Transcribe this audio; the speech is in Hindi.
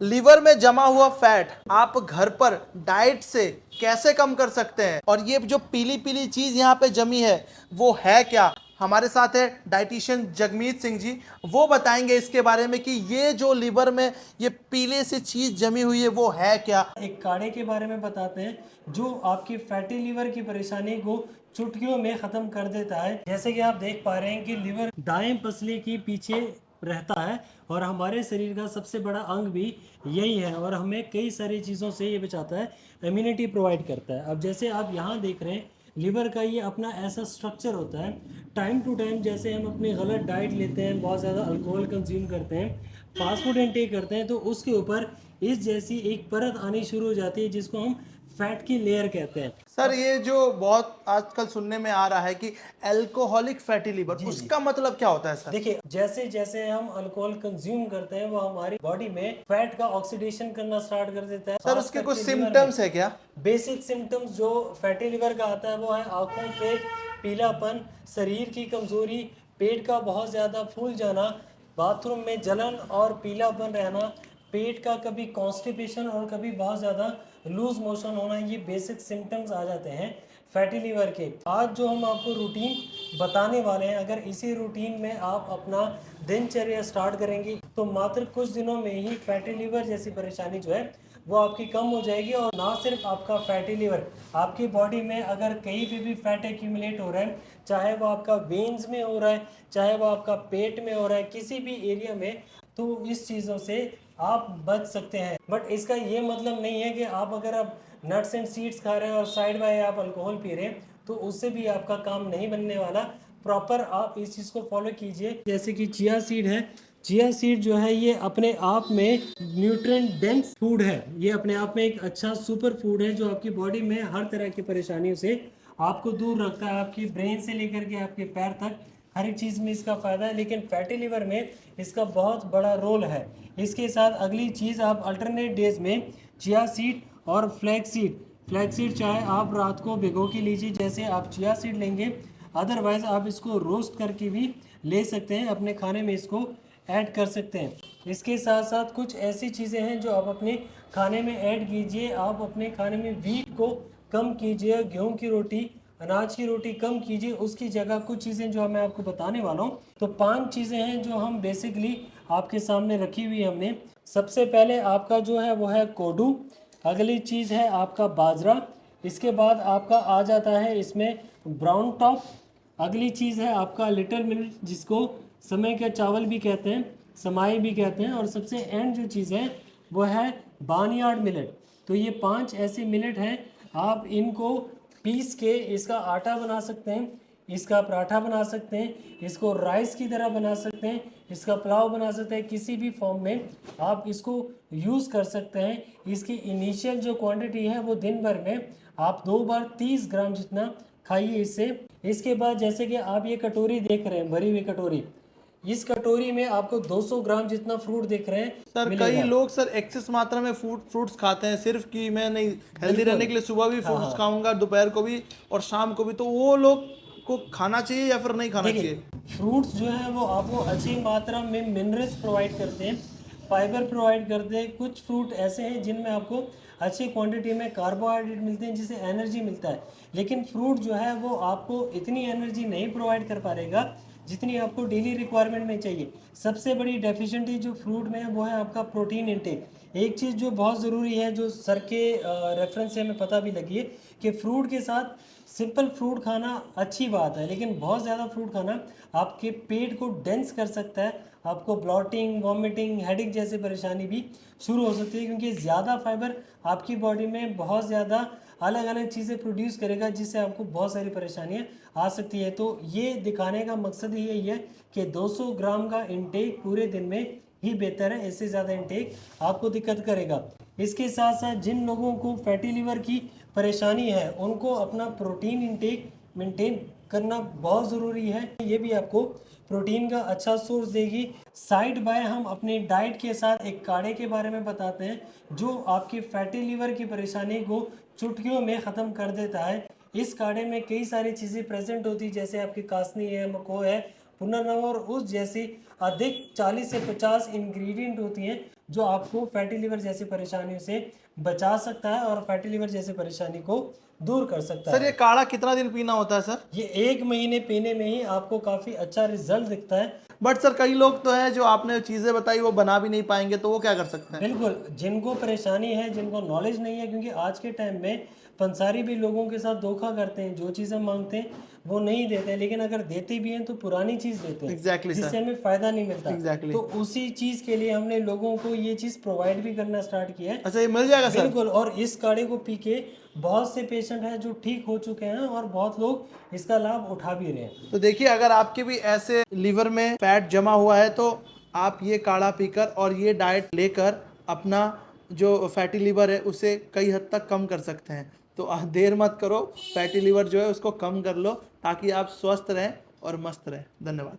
लीवर में जमा हुआ फैट आप घर पर डाइट से कैसे कम कर सकते हैं, और ये जो पीली पीली चीज यहाँ पे जमी है वो है क्या? हमारे साथ है डाइटिशियन जगमीत सिंह जी। वो बताएंगे इसके बारे में कि ये जो लीवर में ये पीले सी चीज जमी हुई है वो है क्या। एक काढ़े के बारे में बताते हैं जो आपकी फैटी लीवर की परेशानी को चुटकियों में ख़त्म कर देता है। जैसे कि आप देख पा रहे हैं कि लीवर दाएं पसली के पीछे रहता है और हमारे शरीर का सबसे बड़ा अंग भी यही है और हमें कई सारी चीज़ों से ये बचाता है, इम्यूनिटी प्रोवाइड करता है। अब जैसे आप यहाँ देख रहे हैं लीवर का ये अपना ऐसा स्ट्रक्चर होता है। टाइम टू टाइम जैसे हम अपनी गलत डाइट लेते हैं, बहुत ज़्यादा अल्कोहल कंज्यूम करते हैं, फास्ट फूड इनटेक करते हैं, तो उसके ऊपर इस जैसी एक परत आनी शुरू हो जाती है जिसको हम फैट की लेयर कहते हैं। सर ये जो बहुत आजकल सुनने में आ रहा है कि अल्कोहलिक फैटी लीवर, जी जी, उसका मतलब क्या होता है सर? देखिए जैसे जैसे हम अल्कोहल कंज्यूम करते हैं वो हमारी बॉडी में फैट का ऑक्सीडेशन करना स्टार्ट कर देता है। सर खास उसके कुछ करके लीवर में सिम्टम्स है क्या? बेसिक सिम्टम्स जो फैटी लिवर का आता है वो है आंखों पे पीलापन, शरीर की कमजोरी, पेट का बहुत ज़्यादा फूल जाना, बाथरूम में जलन और पीलापन रहना, पेट का कभी कॉन्स्टिपेशन और कभी बहुत ज़्यादा लूज मोशन होना, ये बेसिक सिम्टम्स आ जाते हैं फैटी लीवर के। आज जो हम आपको रूटीन बताने वाले हैं, अगर इसी रूटीन में आप अपना दिनचर्या स्टार्ट करेंगे तो मात्र कुछ दिनों में ही फैटी लीवर जैसी परेशानी जो है वो आपकी कम हो जाएगी। और ना सिर्फ आपका फैटी लीवर, आपकी बॉडी में अगर कहीं पे भी फैट एक्यूमुलेट हो रहा है, चाहे वो आपका वेन्स में हो रहा है, चाहे वो आपका पेट में हो रहा है, किसी भी एरिया में, तो इस चीज़ों से आप बच सकते हैं। बट इसका ये मतलब नहीं है कि आप अगर आप नट्स एंड सीड्स खा रहे हैं और साइड बाय आप अल्कोहल पी रहे हैं तो उससे भी आपका काम नहीं बनने वाला। प्रॉपर आप इस चीज़ को फॉलो कीजिए। जैसे कि चिया सीड है, चिया सीड जो है ये अपने आप में न्यूट्रिएंट डेंस फूड है, ये अपने आप में एक अच्छा सुपर फूड है जो आपकी बॉडी में हर तरह की परेशानियों से आपको दूर रखता है। आपकी ब्रेन से लेकर के आपके पैर तक हर एक चीज़ में इसका फ़ायदा है, लेकिन फैटी लिवर में इसका बहुत बड़ा रोल है। इसके साथ अगली चीज़ आप अल्टरनेट डेज में चिया सीड और फ्लैक्स सीड, फ्लैक्स सीड चाहे आप रात को भिगो के लीजिए जैसे आप चिया सीड लेंगे, अदरवाइज़ आप इसको रोस्ट करके भी ले सकते हैं, अपने खाने में इसको ऐड कर सकते हैं। इसके साथ साथ कुछ ऐसी चीज़ें हैं जो आप अपने खाने में ऐड कीजिए। आप अपने खाने में वीट को कम कीजिए, गेहूं की रोटी, अनाज की रोटी कम कीजिए, उसकी जगह कुछ चीज़ें जो मैं आपको बताने वाला हूँ। तो 5 चीज़ें हैं जो हम बेसिकली आपके सामने रखी हुई हमने। सबसे पहले आपका जो है वो है कोडू, अगली चीज़ है आपका बाजरा, इसके बाद आपका आ जाता है इसमें ब्राउन टॉप, अगली चीज़ है आपका लिटिल मिलेट जिसको समय का चावल भी कहते हैं, समाई भी कहते हैं, और सबसे एंड जो चीज़ है वो है बार्नयार्ड मिलेट। तो ये 5 ऐसे मिलेट हैं, आप इनको पीस के इसका आटा बना सकते हैं, इसका पराठा बना सकते हैं, इसको राइस की तरह बना सकते हैं, इसका पुलाव बना सकते हैं, किसी भी फॉर्म में आप इसको यूज़ कर सकते हैं। इसकी इनिशियल जो क्वांटिटी है वो दिन भर में आप 2 बार 30 ग्राम जितना खाइए इससे। इसके बाद जैसे कि आप ये कटोरी देख रहे हैं, भरी हुई कटोरी, इस कटोरी में आपको 200 ग्राम जितना फ्रूट देख रहे हैं सर कई मिलेगा। लोग सर एक्सेस मात्रा में फ्रूट्स खाते हैं, सिर्फ कि मैं नहीं हेल्दी बिल्कुल, रहने के लिए सुबह भी हाँ फ्रूट्स हाँ। खाऊंगा, दोपहर को भी और शाम को भी, तो वो लोग को खाना चाहिए या फिर नहीं खाना देखिए चाहिए? फ्रूट्स जो है वो आपको अच्छी मात्रा में मिनरल्स प्रोवाइड करते हैं, फाइबर प्रोवाइड करते हैं। कुछ फ्रूट ऐसे हैं जिनमें आपको अच्छी क्वांटिटी में कार्बोहाइड्रेट मिलते हैं जिससे एनर्जी मिलता है, लेकिन फ्रूट जो है वो आपको इतनी एनर्जी नहीं प्रोवाइड कर पाएगा जितनी आपको डेली रिक्वायरमेंट में चाहिए। सबसे बड़ी डेफिशिएंसी जो फ्रूट में है वो है आपका प्रोटीन इंटेक। एक चीज़ जो बहुत ज़रूरी है, जो सर के रेफरेंस से हमें पता भी लगी है, कि फ्रूट के साथ सिंपल फ्रूट खाना अच्छी बात है, लेकिन बहुत ज़्यादा फ्रूट खाना आपके पेट को डेंस कर सकता है, आपको ब्लॉटिंग, वॉमिटिंग, हेडेक जैसी परेशानी भी शुरू हो सकती है, क्योंकि ज़्यादा फाइबर आपकी बॉडी में बहुत ज़्यादा अलग अलग चीज़ें प्रोड्यूस करेगा जिससे आपको बहुत सारी परेशानियां आ सकती है। तो ये दिखाने का मकसद ही यही है कि 200 ग्राम का इंटेक पूरे दिन में ही बेहतर है, इससे ज़्यादा इंटेक आपको दिक्कत करेगा। इसके साथ साथ जिन लोगों को फैटी लिवर की परेशानी है उनको अपना प्रोटीन इंटेक मेंटेन करना बहुत ज़रूरी है, ये भी आपको प्रोटीन का अच्छा सोर्स देगी। साइड बाय हम अपनी डाइट के साथ एक काढ़े के बारे में बताते हैं जो आपकी फैटी लिवर की परेशानी को चुटकियों में ख़त्म कर देता है। इस काढ़े में कई सारी चीज़ें प्रेजेंट होती है, जैसे आपकी कासनी है, मको है, पुनर्नवा और उस जैसी अधिक 40 से 50 इंग्रेडिएंट होती हैं जो आपको फैटी लिवर जैसी परेशानियों से बचा सकता है और फैटी लिवर जैसी परेशानी को दूर कर सकता सर है। ये काढ़ा कितना दिन पीना होता है सर? ये 1 महीने पीने में ही आपको काफी अच्छा रिजल्ट दिखता है। बट सर कई लोग तो हैं जो आपने चीजें बताई वो बना भी नहीं पाएंगे, तो वो क्या कर सकते हैं? बिल्कुल, जिनको परेशानी है, जिनको नॉलेज नहीं है, क्योंकि आज के टाइम में पंसारी भी लोगों के साथ धोखा करते हैं, जो चीज़ें मांगते हैं वो नहीं देते हैं, लेकिन अगर देते भी हैं तो पुरानी चीज़ देते हैं एग्जैक्टली जिससे सर, हमें फ़ायदा नहीं मिलता। एग्जैक्टली। तो उसी चीज़ के लिए हमने लोगों को ये चीज़ प्रोवाइड भी करना स्टार्ट किया है। अच्छा ये मिल जाएगा सर? बिल्कुल, और इस काढ़े को पी के बहुत से पेशेंट हैं जो ठीक हो चुके हैं और बहुत लोग इसका लाभ उठा भी रहे हैं। तो देखिए अगर आपके भी ऐसे लीवर में फैट जमा हुआ है तो आप ये काढ़ा पीकर और ये डाइट लेकर अपना जो फैटी लीवर है उसे कई हद तक कम कर सकते हैं। तो देर मत करो, फैटी लीवर जो है उसको कम कर लो ताकि आप स्वस्थ रहें और मस्त रहें। धन्यवाद।